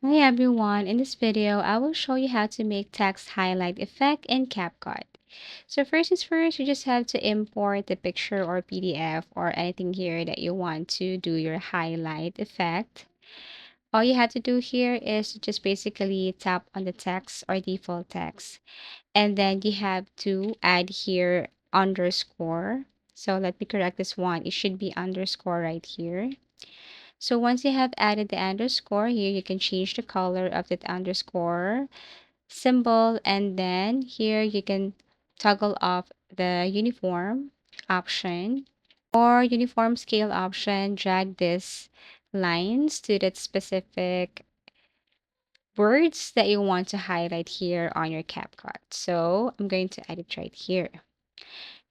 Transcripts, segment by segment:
Hi everyone, in this video, I will show you how to make text highlight effect in CapCut. So first is first, you just have to import the picture or PDF or anything here that you want to do your highlight effect. All you have to do here is just basically tap on the text or default text. And then you have to add here underscore. So let me correct this one. It should be underscore right here. So once you have added the underscore here, you can change the color of that underscore symbol. And then here you can toggle off the uniform option or uniform scale option. Drag this lines to that specific words that you want to highlight here on your CapCut. So I'm going to add it right here.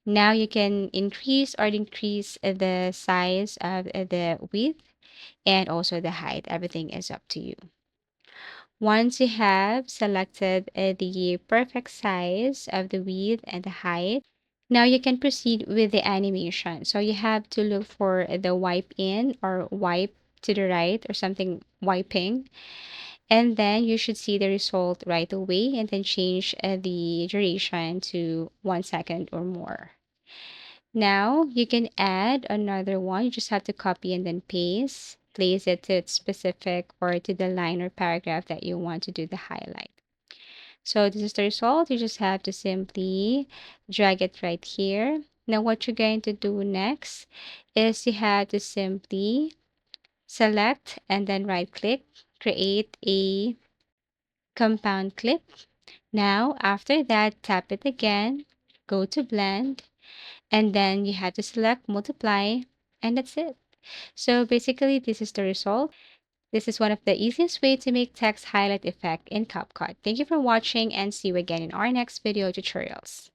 Now you can increase or decrease the size of the width and also the height. Everything is up to you. Once you have selected the perfect size of the width and the height, now you can proceed with the animation. So you have to look for the wipe in or wipe to the right or something wiping. And then you should see the result right away and then change the duration to 1 second or more. Now you can add another one. You just have to copy and then paste, place it to its specific or to the line or paragraph that you want to do the highlight. So this is the result. You just have to simply drag it right here. Now what you're going to do next is you have to simply select and then right click, create a compound clip. Now after that, tap it again, go to blend, and then you have to select multiply, and that's it. So basically this is the result. This is one of the easiest way to make text highlight effect in CapCut. Thank you for watching and see you again in our next video tutorials.